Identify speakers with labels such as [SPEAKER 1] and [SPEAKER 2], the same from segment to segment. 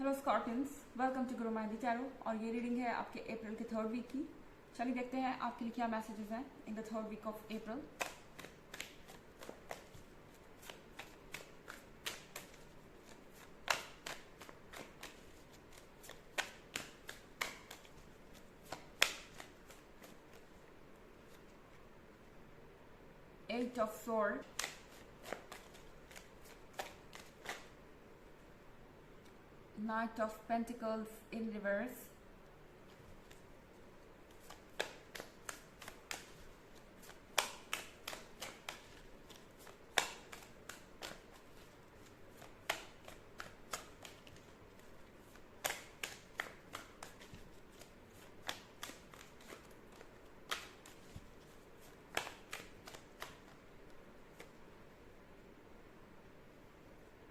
[SPEAKER 1] Hello Scorpions, welcome to Guru माइंडी tarot. और ये reading है आपके अप्रैल के थर्ड वीक की। चलिए देखते हैं आपके लिए क्या मैसेजेस हैं in the third week of April. Eight of sword, knight of pentacles in reverse,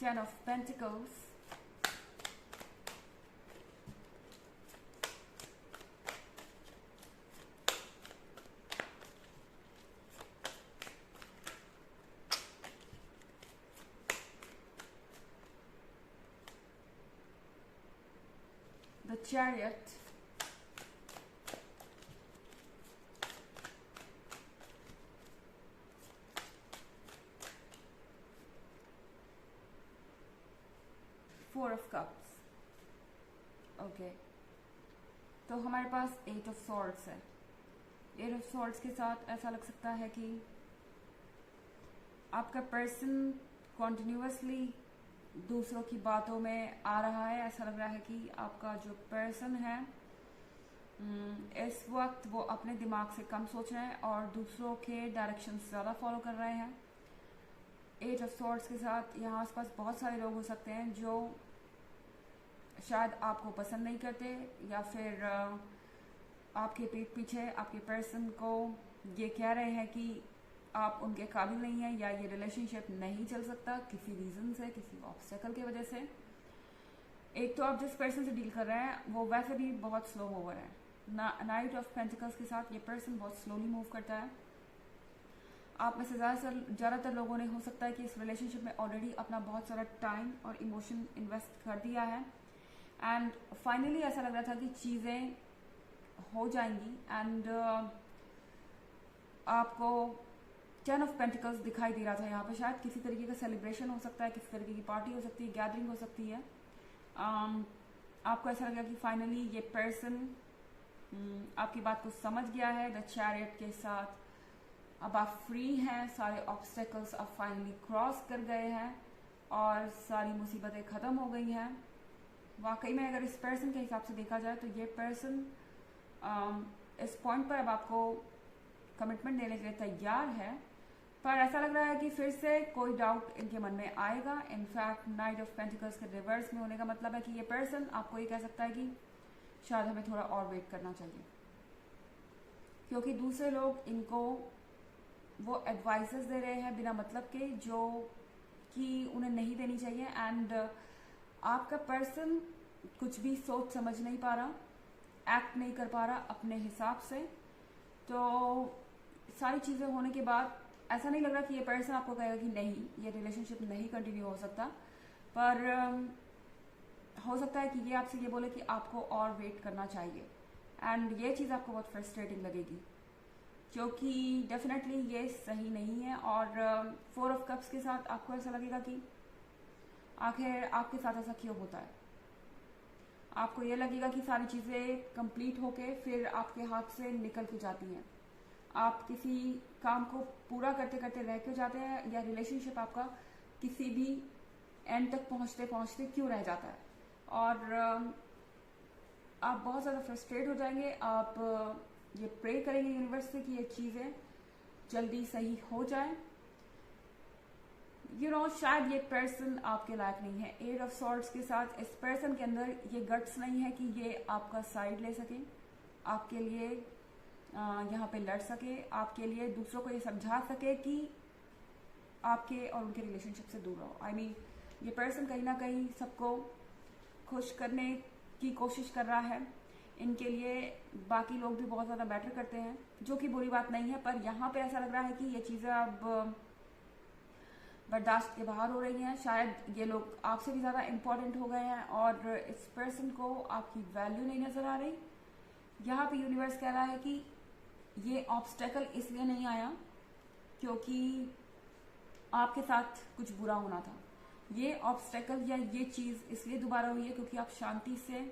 [SPEAKER 1] ten of pentacles, the chariot, four of cups. Okay, तो हमारे पास एट ऑफ सॉर्ड्स है। एट ऑफ सॉर्ड्स के साथ ऐसा लग सकता है कि आपका पर्सन कॉन्टिन्यूसली दूसरों की बातों में आ रहा है। ऐसा लग रहा है कि आपका जो पर्सन है इस वक्त वो अपने दिमाग से कम सोच रहे हैं और दूसरों के डायरेक्शन ज़्यादा फॉलो कर रहे हैं। एट ऑफ सॉर्ड्स के साथ यहाँ आसपास बहुत सारे लोग हो सकते हैं जो शायद आपको पसंद नहीं करते या फिर आपके पीठ पीछे आपके पर्सन को ये कह रहे हैं कि आप उनके काबिल नहीं हैं या ये रिलेशनशिप नहीं चल सकता किसी रीज़न से, किसी ऑब्स्टेकल की वजह से। एक तो आप जिस पर्सन से डील कर रहे हैं वो वैसे भी बहुत स्लो मूवर है। नाइट ऑफ पेंटिकल्स के साथ ये पर्सन बहुत स्लोली मूव करता है। आप में से ज़्यादातर लोगों ने हो सकता है कि इस रिलेशनशिप में ऑलरेडी अपना बहुत सारा टाइम और इमोशन इन्वेस्ट कर दिया है एंड फाइनली ऐसा लग रहा था कि चीज़ें हो जाएंगी एंड आपको टेन ऑफ पेंटिकल्स दिखाई दे रहा था यहाँ पे। शायद किसी तरीके का सेलिब्रेशन हो सकता है, किसी तरीके की पार्टी हो सकती है, गैदरिंग हो सकती है। आपको ऐसा लगा कि फाइनली ये पर्सन आपकी बात को समझ गया है। द चैरियट के साथ अब आप फ्री हैं, सारे ऑब्स्टेकल्स आप फाइनली क्रॉस कर गए हैं और सारी मुसीबतें ख़त्म हो गई हैं। वाकई में अगर इस पर्सन के हिसाब से देखा जाए तो ये पर्सन इस पॉइंट पर अब आपको कमिटमेंट देने के लिए तैयार है, पर ऐसा लग रहा है कि फिर से कोई डाउट इनके मन में आएगा। इनफैक्ट नाइट ऑफ पेंटिकल्स के रिवर्स में होने का मतलब है कि ये पर्सन आपको ये कह सकता है कि शायद हमें थोड़ा और वेट करना चाहिए, क्योंकि दूसरे लोग इनको वो एडवाइसेस दे रहे हैं बिना मतलब के जो कि उन्हें नहीं देनी चाहिए। एंड आपका पर्सन कुछ भी सोच समझ नहीं पा रहा, एक्ट नहीं कर पा रहा अपने हिसाब से। तो सारी चीज़ें होने के बाद ऐसा नहीं लग रहा कि ये पर्सन आपको कहेगा कि नहीं, ये रिलेशनशिप नहीं कंटिन्यू हो सकता, पर हो सकता है कि ये आपसे ये बोले कि आपको और वेट करना चाहिए एंड ये चीज़ आपको बहुत फ्रस्ट्रेटिंग लगेगी, क्योंकि डेफिनेटली ये सही नहीं है। और फोर ऑफ कप्स के साथ आपको ऐसा लगेगा कि आखिर आपके साथ ऐसा क्यों होता है। आपको ये लगेगा कि सारी चीज़ें कंप्लीट होके फिर आपके हाथ से निकल के जाती हैं। आप किसी काम को पूरा करते करते रह क्यों जाते हैं, या रिलेशनशिप आपका किसी भी एंड तक पहुंचते पहुंचते क्यों रह जाता है। और आप बहुत ज़्यादा फ्रस्ट्रेट हो जाएंगे। आप ये प्रे करेंगे यूनिवर्स से कि ये चीज़ें जल्दी सही हो जाए। शायद ये पर्सन आपके लायक नहीं है। एट ऑफ सॉर्ड्स के साथ इस पर्सन के अंदर ये गट्स नहीं है कि ये आपका साइड ले सके, आपके लिए यहाँ पे लड़ सके, आपके लिए दूसरों को ये समझा सके कि आपके और उनके रिलेशनशिप से दूर रहो। आई मीन ये पर्सन कहीं ना कहीं सबको खुश करने की कोशिश कर रहा है। इनके लिए बाकी लोग भी बहुत ज़्यादा मैटर करते हैं, जो कि बुरी बात नहीं है, पर यहाँ पे ऐसा लग रहा है कि ये चीज़ें अब बर्दाश्त के बाहर हो रही हैं। शायद ये लोग आपसे भी ज़्यादा इम्पोर्टेंट हो गए हैं और इस पर्सन को आपकी वैल्यू नहीं नज़र आ रही। यहाँ पे यूनिवर्स कह रहा है कि ये ऑब्स्टेकल इसलिए नहीं आया क्योंकि आपके साथ कुछ बुरा होना था। ये ऑब्स्टेकल या ये चीज़ इसलिए दोबारा हुई है क्योंकि आप शांति से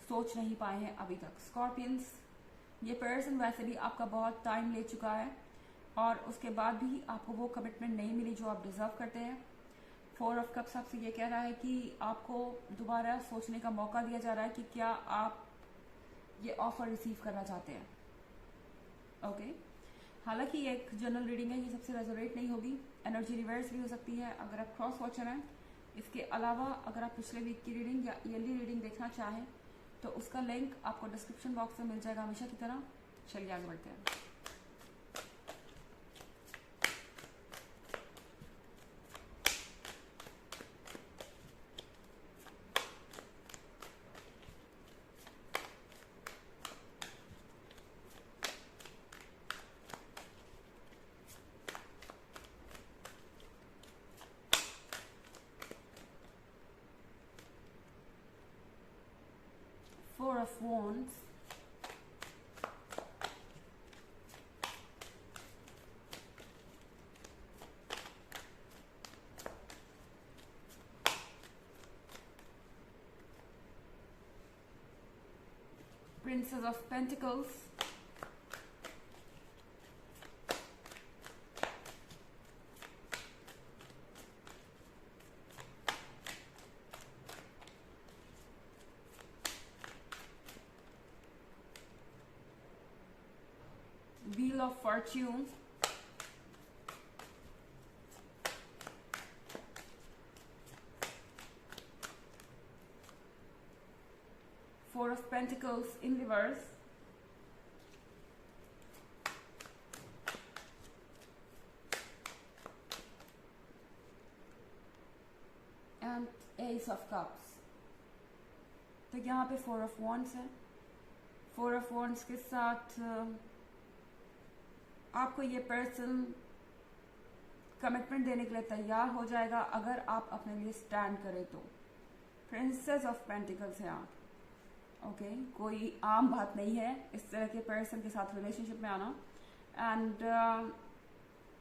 [SPEAKER 1] सोच नहीं पाए हैं अभी तक। स्कॉर्पियंस, ये पर्सन वैसे भी आपका बहुत टाइम ले चुका है और उसके बाद भी आपको वो कमिटमेंट नहीं मिली जो आप डिज़र्व करते हैं। 4 ऑफ कप्स आपसे ये कह रहा है कि आपको दोबारा सोचने का मौका दिया जा रहा है कि क्या आप ये ऑफर रिसीव करना चाहते हैं। ओके, हालांकि ये एक जनरल रीडिंग है, ये सबसे रेजोनेट नहीं होगी। एनर्जी रिवर्स भी हो सकती है अगर आप क्रॉस वॉचर हैं। इसके अलावा अगर आप पिछले वीक की रीडिंग या ईयरली रीडिंग देखना चाहें तो उसका लिंक आपको डिस्क्रिप्शन बॉक्स में मिल जाएगा हमेशा की तरह। चलिए आगे बढ़ते हैं। Four of Wands, Princess of Pentacles, Wheel of Fortune, Four of Pentacles in reverse, and Ace of Cups। तो यहाँ पे 4 ऑफ Wands है। 4 ऑफ Wands के साथ आपको ये पर्सन कमिटमेंट देने के लिए तैयार हो जाएगा अगर आप अपने लिए स्टैंड करें तो। प्रिंसेस ऑफ पेंटिकल्स हैं आप। ओके, कोई आम बात नहीं है इस तरह के पर्सन के साथ रिलेशनशिप में आना। एंड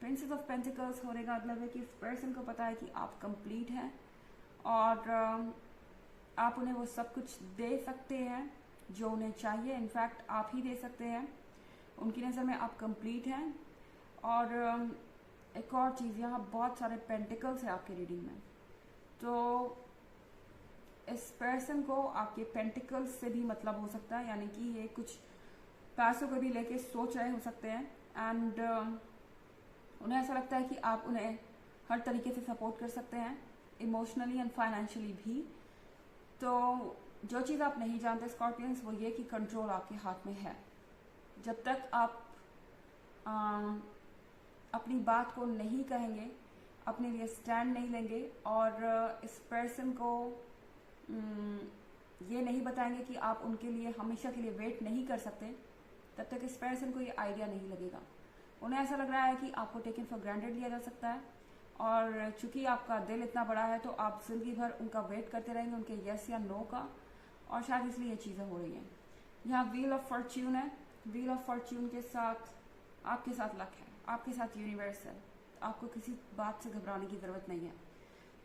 [SPEAKER 1] प्रिंसेस ऑफ पेंटिकल्स होने का मतलब है कि इस पर्सन को पता है कि आप कंप्लीट हैं और आप उन्हें वो सब कुछ दे सकते हैं जो उन्हें चाहिए। इनफैक्ट आप ही दे सकते हैं। उनकी नज़र में आप कंप्लीट हैं। और एक और चीज़, यहाँ बहुत सारे पेंटिकल्स हैं आपके रीडिंग में, तो इस पर्सन को आपके पेंटिकल्स से भी मतलब हो सकता है, यानी कि ये कुछ पैसों को भी लेके सोच रहे हो सकते हैं। एंड उन्हें ऐसा लगता है कि आप उन्हें हर तरीके से सपोर्ट कर सकते हैं, इमोशनली एंड फाइनेंशियली भी। तो जो चीज़ आप नहीं जानते स्कॉर्पियंस, वो ये कि कंट्रोल आपके हाथ में है। जब तक आप अपनी बात को नहीं कहेंगे, अपने लिए स्टैंड नहीं लेंगे और इस पर्सन को ये नहीं बताएंगे कि आप उनके लिए हमेशा के लिए वेट नहीं कर सकते, तब तक इस पर्सन को ये आइडिया नहीं लगेगा। उन्हें ऐसा लग रहा है कि आपको टेकन फॉर ग्रांटेड लिया जा सकता है और चूंकि आपका दिल इतना बड़ा है तो आप जिंदगी भर उनका वेट करते रहेंगे, उनके यस या नो का, और शायद इसलिए ये चीज़ें हो रही हैं। यहाँ व्हील ऑफ फॉर्च्यून है। व्हील ऑफ फॉर्च्यून के साथ आपके साथ लक है, आपके साथ यूनिवर्स है। आपको किसी बात से घबराने की ज़रूरत नहीं है।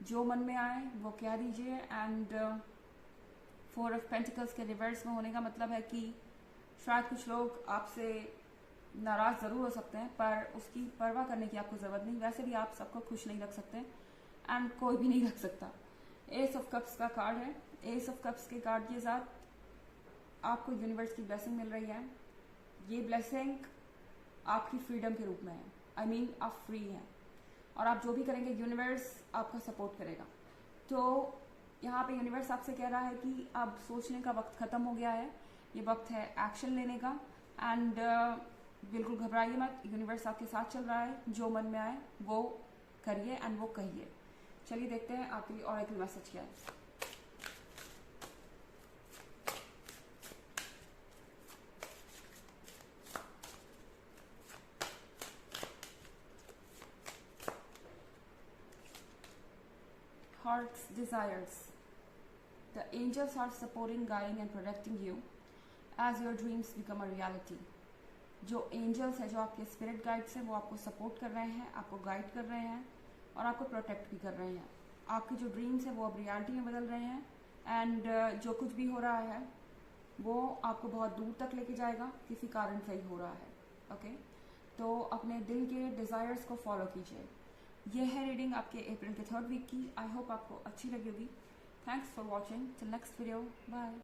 [SPEAKER 1] जो मन में आए वो कह दीजिए। एंड 4 ऑफ पेंटिकल्स के रिवर्स में होने का मतलब है कि शायद कुछ लोग आपसे नाराज़ ज़रूर हो सकते हैं, पर उसकी परवाह करने की आपको ज़रूरत नहीं। वैसे भी आप सबको खुश नहीं रख सकते एंड कोई भी नहीं रख सकता। एस ऑफ कप्स का कार्ड है। एस ऑफ कप्स के कार्ड के साथ आपको यूनिवर्स की ब्लेसिंग मिल रही है। ये ब्लेसिंग आपकी फ्रीडम के रूप में है। आई मीन आप फ्री हैं और आप जो भी करेंगे यूनिवर्स आपका सपोर्ट करेगा। तो यहाँ पे यूनिवर्स आपसे कह रहा है कि अब सोचने का वक्त ख़त्म हो गया है, ये वक्त है एक्शन लेने का। एंड बिल्कुल घबराइए मत, यूनिवर्स आपके साथ चल रहा है। जो मन में आए वो करिए एंड वो कहिए। चलिए देखते हैं आपके लिए ऑरेकल मैसेज क्या है। heart's desires. The angels are supporting, guiding and protecting you as your dreams become a reality. जो एंजल्स है, जो आपके स्पिरिट गाइड्स हैं, वो आपको सपोर्ट कर रहे हैं, आपको गाइड कर रहे हैं और आपको प्रोटेक्ट भी कर रहे हैं. आपके जो ड्रीम्स हैं वो अब रियलिटी में बदल रहे हैं. एंड जो कुछ भी हो रहा है वो आपको बहुत दूर तक लेके जाएगा, किसी कारण से ही हो रहा है. ओके, तो अपने दिल के डिज़ायर्स को फॉलो कीजिए. ये है रीडिंग आपके अप्रैल के 3rd वीक की. आई होप आपको अच्छी लगी होगी. Thanks for watching. Till next video. Bye.